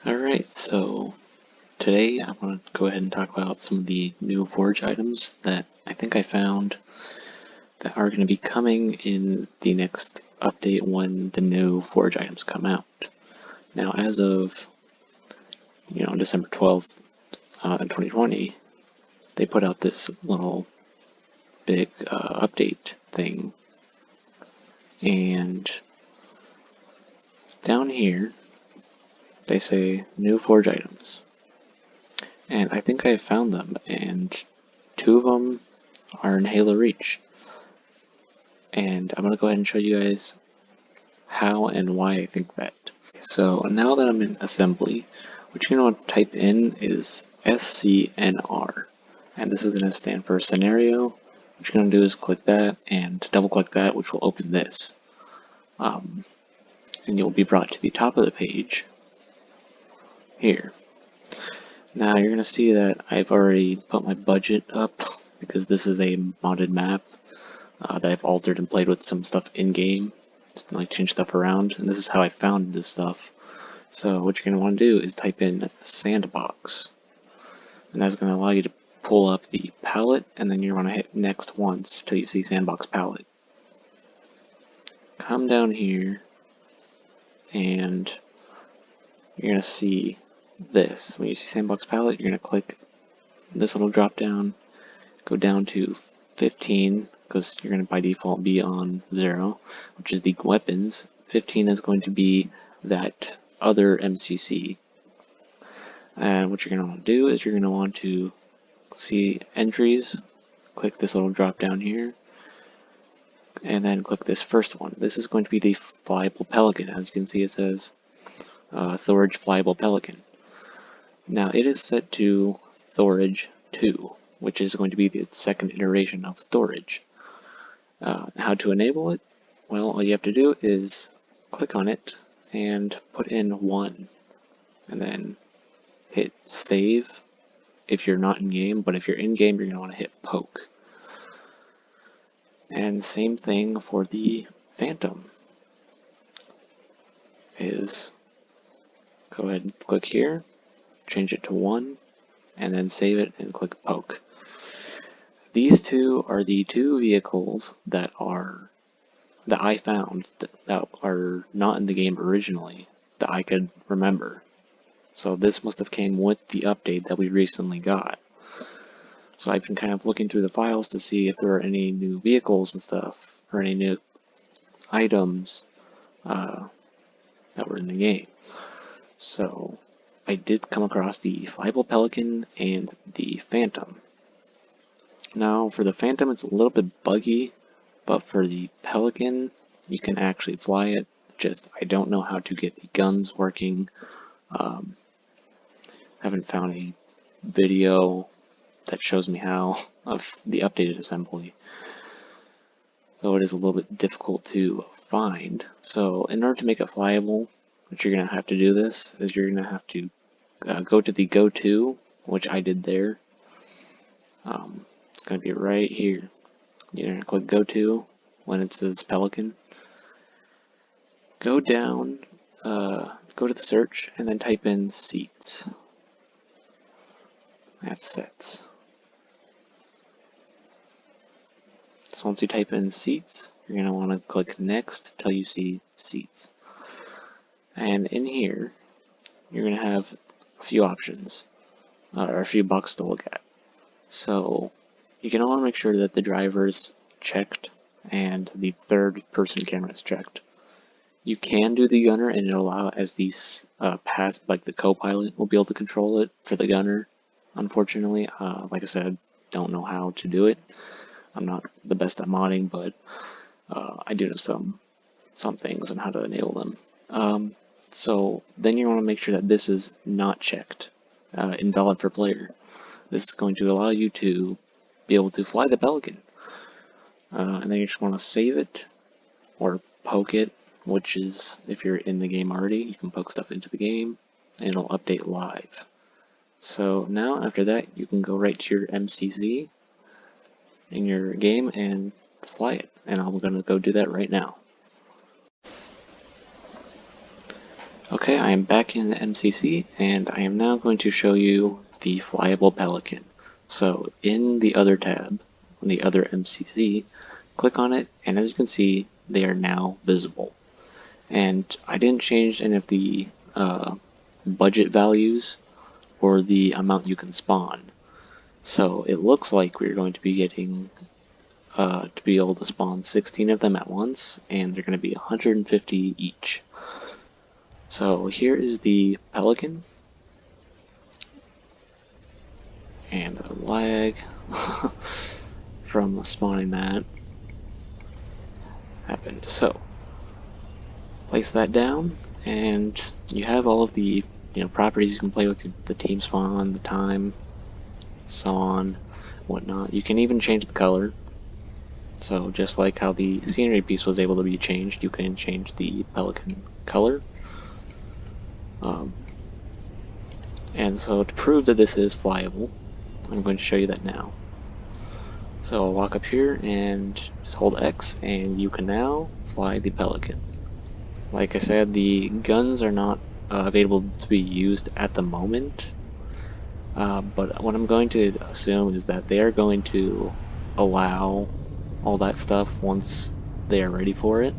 Alright, so today I want to go ahead and talk about some of the new forage items that I think I found that are going to be coming in the next update when the new forage items come out. Now, as of December 12th, 2020, they put out this little big update thing, and down here they say new forage items. And I think I found them, and two of them are in Halo Reach. And I'm going to go ahead and show you guys how and why I think that. So now that I'm in assembly, what you're going to want to type in is SCNR. And this is going to stand for scenario. What you're going to do is click that and double click that, which will open this. And you'll be brought to the top of the page here. Now you're going to see that I've already put my budget up because this is a modded map that I've altered and played with some stuff in-game, like change stuff around, and this is how I found this stuff. So what you're going to want to do is type in sandbox, and that's going to allow you to pull up the palette, and then you're going to hit next once till you see sandbox palette. Come down here, and you're going to see this. When you see sandbox palette, you're going to click this little drop down, go down to 15, because you're going to by default be on 0, which is the weapons. 15 is going to be that other MCC. And what you're going to want to do is you're going to want to see entries, click this little drop down here, and then click this first one. This is going to be the flyable pelican. As you can see, it says thorage flyable pelican. Now it is set to thorage 2, which is going to be the second iteration of thorage. How to enable it? Well, all you have to do is click on it and put in 1, and then hit save if you're not in game, but if you're in game, you're going to want to hit poke. And same thing for the phantom. Is go ahead and click here, change it to 1, and then save it and click poke. These two are the two vehicles that I found that are not in the game originally that I could remember. So this must have came with the update that we recently got. So I've been kind of looking through the files to see if there are any new vehicles and stuff, or any new items that were in the game. So I did come across the flyable pelican and the phantom. Now for the phantom, it's a little bit buggy, but for the pelican, you can actually fly it. Just I don't know how to get the guns working. Haven't found a video that shows me how of the updated assembly. So it is a little bit difficult to find. So in order to make it flyable, what you're going to have to do this is you're going to have to go to the go to, which I did there. It's going to be right here. You're going to click go to when it says pelican. Go down, go to the search, and then type in seats. That's sets. So once you type in seats, you're going to want to click next till you see seats. And in here, you're going to have a few options, or a few boxes to look at. So you're going to want to make sure that the driver's checked and the third person camera is checked. You can do the gunner, and it'll allow as the like the co-pilot will be able to control it for the gunner. Unfortunately, like I said, don't know how to do it. I'm not the best at modding, but I do know some things on how to enable them. So then you want to make sure that this is not checked, invalid for player. This is going to allow you to be able to fly the pelican. And then you just want to save it or poke it, which is if you're in the game already, you can poke stuff into the game and it'll update live. So now after that, you can go right to your MCC in your game and fly it, and I'm going to go do that right now. Okay, I am back in the MCC, and I am now going to show you the flyable pelican. So in the other tab, on the other MCC, click on it, and as you can see, they are now visible. And I didn't change any of the budget values or the amount you can spawn. So it looks like we're going to be getting to be able to spawn 16 of them at once, and they're going to be 150 each. So here is the pelican, and the lag from spawning that happened. So place that down, and you have all of the properties you can play with: the team spawn, the time, so on, whatnot. You can even change the color. So just like how the scenery piece was able to be changed, you can change the pelican color. And so to prove that this is flyable, I'm going to show you that now. So I'll walk up here and just hold X, and you can now fly the pelican. Like I said, the guns are not available to be used at the moment, but what I'm going to assume is that they are going to allow all that stuff once they are ready for it.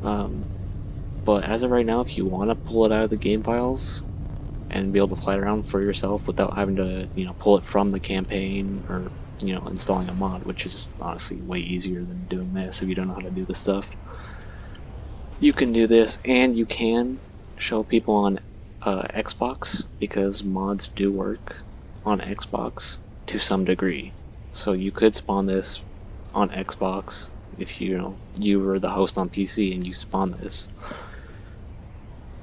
But as of right now, if you want to pull it out of the game files and be able to fly it around for yourself without having to pull it from the campaign or installing a mod, which is honestly way easier than doing this if you don't know how to do this stuff, you can do this. And you can show people on Xbox, because mods do work on Xbox to some degree. So you could spawn this on Xbox if you were the host on PC and you spawn this.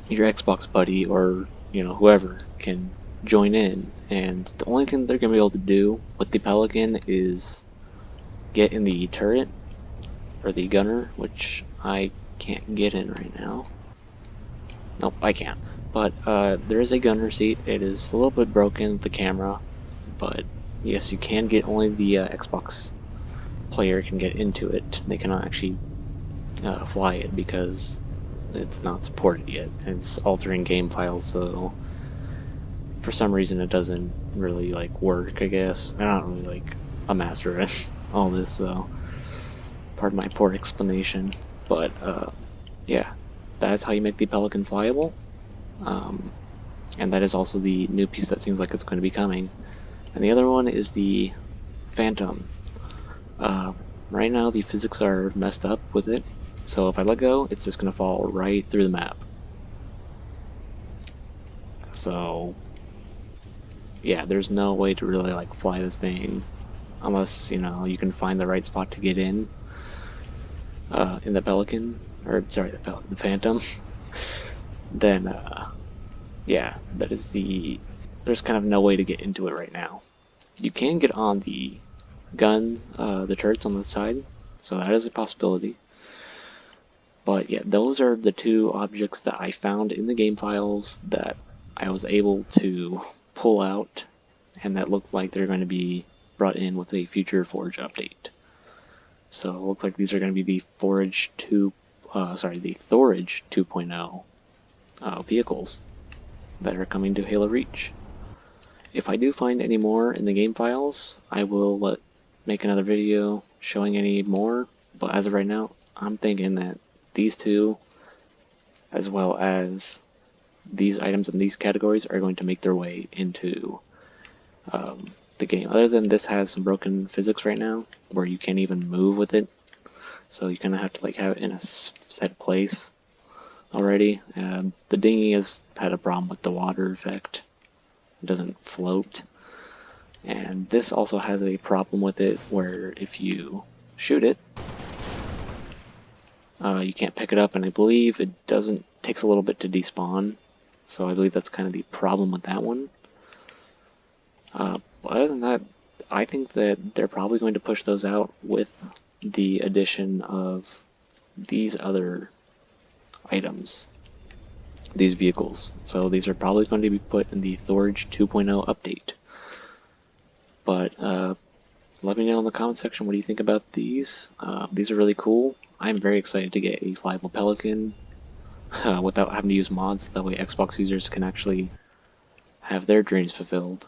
Your Xbox buddy or whoever can join in, and the only thing they're gonna be able to do with the pelican is get in the turret or the gunner, which I can't get in right now. Nope, I can't. But there is a gunner seat. It is a little bit broken with the camera, but yes, you can get. Only the Xbox player can get into it. They cannot actually fly it because it's not supported yet. It's altering game files, so for some reason it doesn't really work, I guess. I'm not really a master at all this, so pardon my poor explanation. But yeah, that's how you make the pelican flyable. And that is also the new piece that seems like it's going to be coming. And the other one is the phantom. Right now the physics are messed up with it, so if I let go, it's just going to fall right through the map. So yeah, there's no way to really fly this thing unless you can find the right spot to get in the pelican, or sorry, the phantom. Then yeah, there's kind of no way to get into it right now. You can get on the gun, the turrets on the side, so that is a possibility. But yeah, those are the two objects that I found in the game files that I was able to pull out, and that looked like they're going to be brought in with a future Forge update. So it looks like these are going to be the thorage 2.0 vehicles that are coming to Halo Reach. If I do find any more in the game files, I will make another video showing any more, but as of right now, I'm thinking that these two, as well as these items in these categories, are going to make their way into the game. Other than this has some broken physics right now, where you can't even move with it, so you kind of have to have it in a set place already. The dinghy has had a problem with the water effect. It doesn't float. And this also has a problem with it where if you shoot it, you can't pick it up, and I believe it takes a little bit to despawn. So I believe that's kind of the problem with that one. But other than that, I think that they're probably going to push those out with the addition of these other items, these vehicles. So these are probably going to be put in the thorage 2.0 update. But let me know in the comment section what do you think about these. These are really cool. I'm very excited to get a flyable pelican. without having to use mods. That way Xbox users can actually have their dreams fulfilled.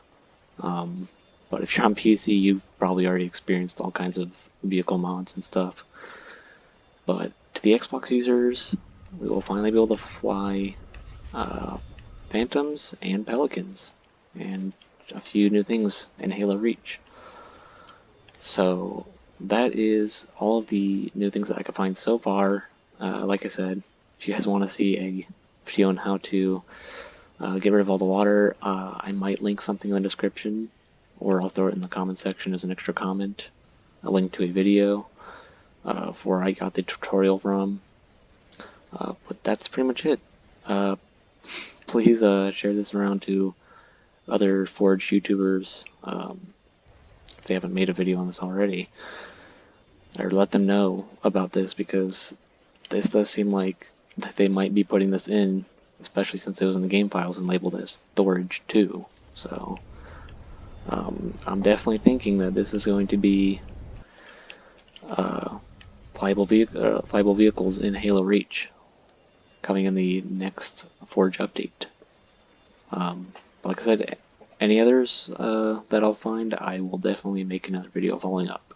But if you're on PC, you've probably already experienced all kinds of vehicle mods and stuff. But to the Xbox users, we will finally be able to fly Phantoms and Pelicans, and a few new things in Halo Reach. So that is all of the new things that I could find so far. Like I said, if you guys want to see a video on how to get rid of all the water, I might link something in the description, or I'll throw it in the comment section as an extra comment, a link to a video for where I got the tutorial from. But that's pretty much it. Please share this around to other Forge YouTubers if they haven't made a video on this already, or let them know about this, because this does seem like that they might be putting this in, especially since it was in the game files and labeled as thorage 2. So I'm definitely thinking that this is going to be flyable vehicles in Halo Reach coming in the next Forge update. Like I said, any others that I'll find, I will definitely make another video following up.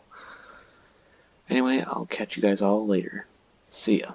Anyway, I'll catch you guys all later. See ya.